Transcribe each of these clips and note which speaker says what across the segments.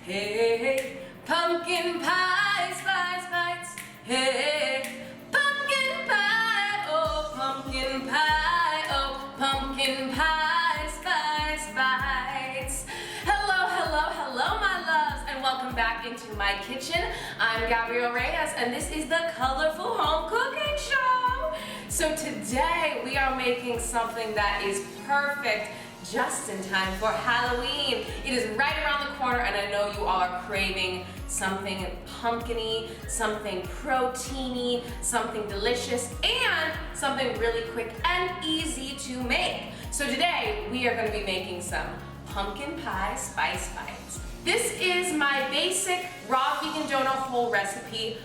Speaker 1: Hey, pumpkin pie spice bites. Hey, pumpkin pie, oh pumpkin pie, oh pumpkin pie spice bites. Hello, hello, hello my loves, and welcome back into my kitchen. I'm Gabrielle Reyes, and this is the Colorful Home Cooking Show. So today we are making something that is perfect just in time for Halloween. It is right around the corner, and I know you all are craving something pumpkin-y, something protein-y, something delicious, and something really quick and easy to make. So today we are going to be making some pumpkin pie spice bites. This is my basic raw vegan donut hole recipe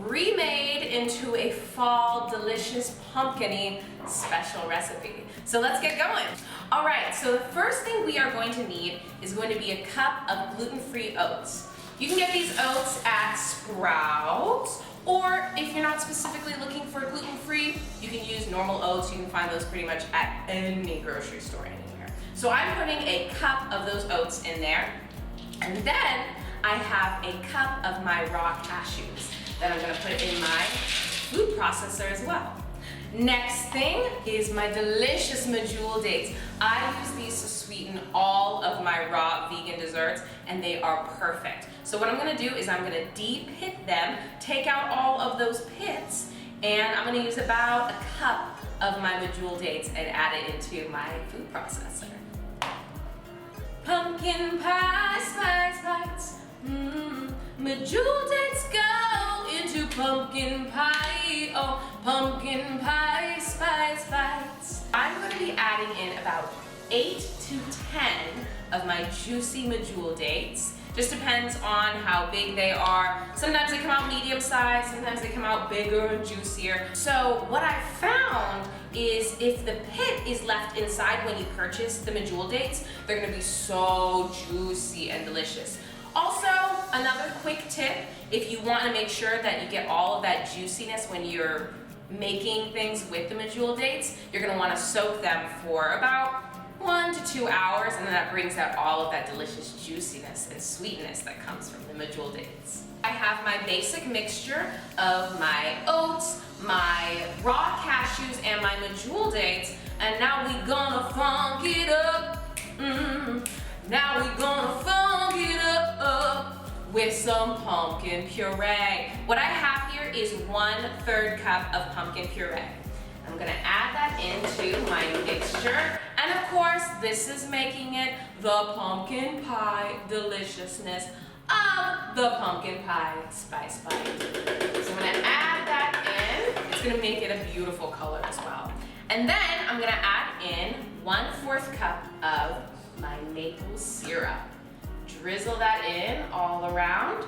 Speaker 1: remade into a fall delicious pumpkin-y special recipe. So let's get going. All right, so the first thing we are going to need is going to be a cup of gluten-free oats. You can get these oats at Sprouts, or if you're not specifically looking for gluten-free, you can use normal oats. You can find those pretty much at any grocery store anywhere. So I'm putting a cup of those oats in there, and then I have a cup of my raw cashews that I'm gonna put in my food processor as well. Next thing is my delicious Medjool dates. I use these to sweeten all of my raw vegan desserts, and they are perfect. So what I'm gonna do is I'm gonna de-pit them, take out all of those pits, and I'm gonna use about a cup of my Medjool dates and add it into my food processor. Pumpkin pie spice bites. Medjool dates go into pumpkin pie. Oh, pumpkin pie spice bites. I'm going to be adding in about 8 to 10 of my juicy Medjool dates. Just depends on how big they are. Sometimes they come out medium sized, sometimes they come out bigger and juicier. So what I found is if the pit is left inside when you purchase the Medjool dates, they're gonna be so juicy and delicious. Also, another quick tip, if you want to make sure that you get all of that juiciness when you're making things with the Medjool dates, you're going to want to soak them for about 1 to 2 hours, and then that brings out all of that delicious juiciness and sweetness that comes from the Medjool dates. I have my basic mixture of my oats, my raw cashews, and my Medjool dates, and now we gonna funk it up. Now we're gonna funk it up with some pumpkin puree. What I have here is 1/3 cup of pumpkin puree. I'm gonna add that into my mixture. And of course, this is making it the pumpkin pie deliciousness of the pumpkin pie spice bite. So I'm gonna add that in. It's gonna make it a beautiful color as well. And then I'm gonna add in 1/4 cup of my maple syrup. Drizzle that in all around.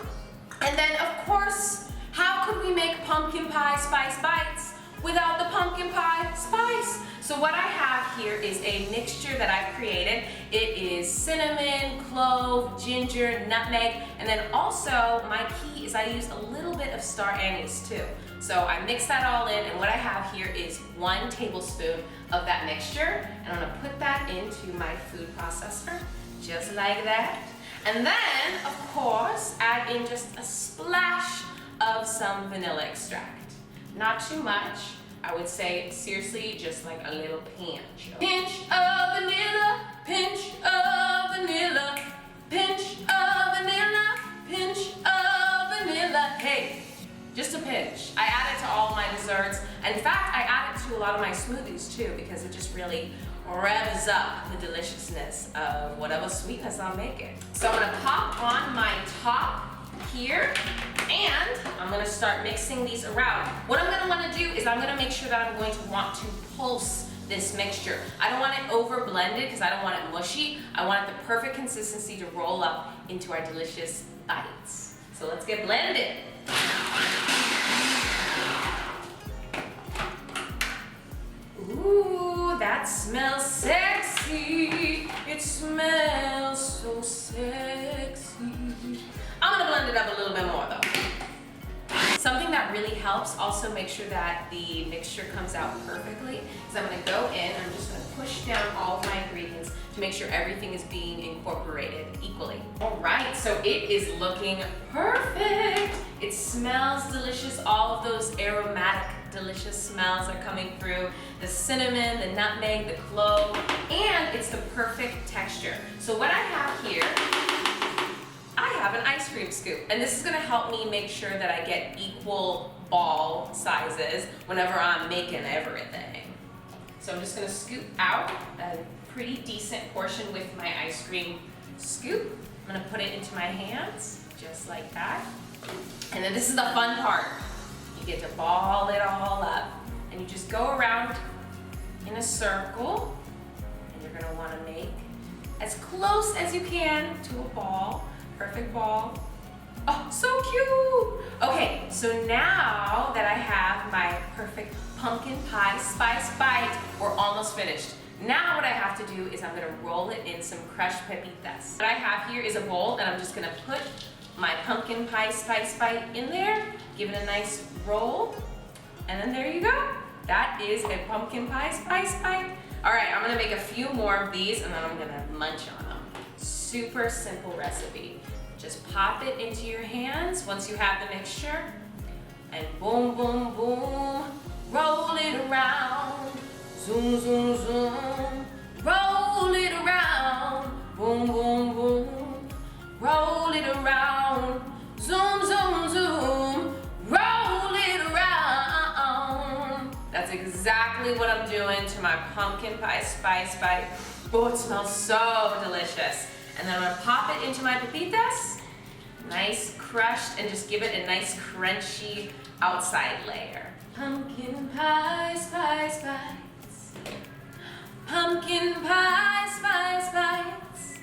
Speaker 1: And then of course, how could we make pumpkin pie spice bites without the pumpkin pie spice? So what I have here is a mixture that I've created. It is cinnamon, clove, ginger, nutmeg, and then also my key is I use a little bit of star anise too. So I mix that all in, and what I have here is 1 tablespoon of that mixture, and I'm gonna put that into my food processor, just like that. And then, of course, add in just a splash of some vanilla extract. Not too much. I would say, seriously, just like a little pinch. Pinch of vanilla, pinch of vanilla, pinch of vanilla, pinch of vanilla. Hey, just a pinch. I add it to all my desserts. In fact, I add it to a lot of my smoothies too, because it just really revs up the deliciousness of whatever sweetness I'm making. So I'm gonna pop on my top here, and I'm gonna start mixing these around. What I'm gonna wanna do is I'm gonna make sure that I'm going to want to pulse this mixture. I don't want it over blended because I don't want it mushy. I want it the perfect consistency to roll up into our delicious bites. So let's get blended. Ooh, that smells sexy. It smells so sexy. I'm gonna blend it up a little bit more though. Something that really helps, also make sure that the mixture comes out perfectly, is I'm gonna go in, I'm just gonna push down all of my ingredients to make sure everything is being incorporated equally. All right, so it is looking perfect. It smells delicious. All of those aromatic, delicious smells are coming through. The cinnamon, the nutmeg, the clove, and it's the perfect texture. So what I have here, I have an ice cream scoop, and this is gonna help me make sure that I get equal ball sizes whenever I'm making everything. So I'm just gonna scoop out a pretty decent portion with my ice cream scoop. I'm gonna put it into my hands, just like that. And then this is the fun part. You get to ball it all up, and you just go around in a circle, and you're gonna wanna make as close as you can to a ball. Perfect ball. Oh, so cute. Okay, so now that I have my perfect pumpkin pie spice bite, we're almost finished. Now what I have to do is I'm gonna roll it in some crushed pepitas. What I have here is a bowl, and I'm just gonna put my pumpkin pie spice bite in there, give it a nice roll, and then there you go. That is a pumpkin pie spice bite. All right, I'm gonna make a few more of these, and then I'm gonna munch on them. Super simple recipe. Just pop it into your hands once you have the mixture, and boom, boom, boom, roll it around, zoom, zoom, zoom, roll it around, boom, boom, boom, roll it around, zoom, zoom, zoom, roll it around. That's exactly what I'm doing to my pumpkin pie spice bite. Oh, it smells so delicious. And then I'm gonna pop it into my pepitas, nice crushed, and just give it a nice crunchy outside layer. Pumpkin pie spice bites, pumpkin pie spice bites,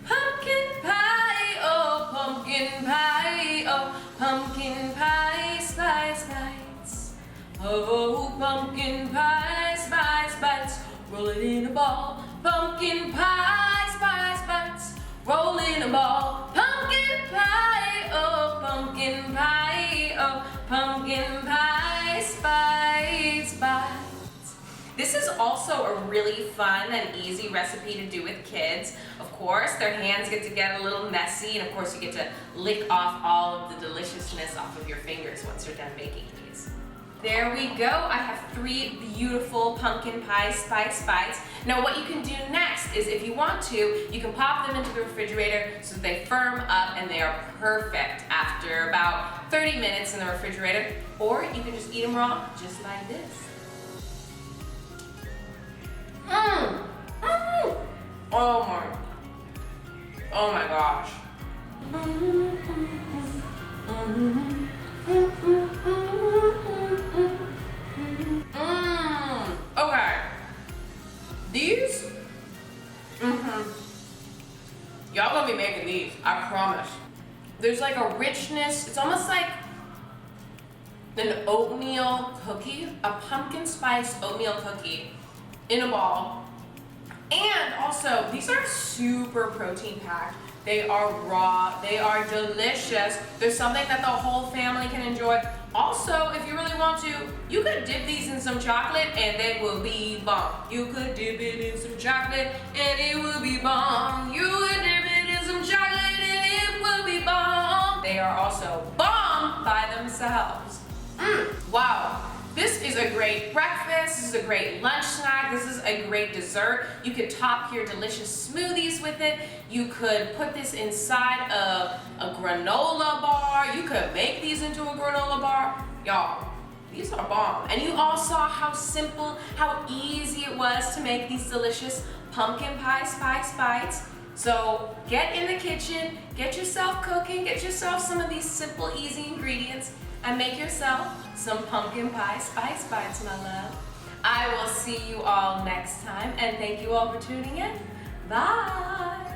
Speaker 1: pumpkin pie, oh pumpkin pie, oh pumpkin pie spice bites, oh pumpkin pie spice bites, roll it in a ball, pumpkin pie spice bites, roll in a ball, pumpkin pie, oh pumpkin pie, oh pumpkin pie spice bites. This is also a really fun and easy recipe to do with kids. Of course, their hands get to get a little messy, and of course you get to lick off all of the deliciousness off of your fingers once you're done making these. There we go. I have 3 beautiful pumpkin pie spice bites. Now what you can do next is, if you want to, you can pop them into the refrigerator so that they firm up and they are perfect after about 30 minutes in the refrigerator. Or you can just eat them raw, just like this. Oh my gosh. Okay. These, y'all gonna be making these, I promise. There's like a richness, it's almost like an oatmeal cookie, a pumpkin spice oatmeal cookie in a ball. And also, these are super protein packed. They are raw, they are delicious. There's something that the whole family can enjoy. Also, if you really want to, you could dip these in some chocolate and they will be bomb. You could dip it in some chocolate and it will be bomb. You could dip it in some chocolate and it will be bomb. They are also bomb by themselves. Wow. This is a great breakfast, this is a great lunch snack, this is a great dessert. You could top your delicious smoothies with it. You could put this inside of a granola bar. You could make these into a granola bar. Y'all, these are bomb. And you all saw how simple, how easy it was to make these delicious pumpkin pie spice bites. So get in the kitchen, get yourself cooking, get yourself some of these simple, easy ingredients, and make yourself some pumpkin pie spice bites, my love. I will see you all next time, and thank you all for tuning in. Bye.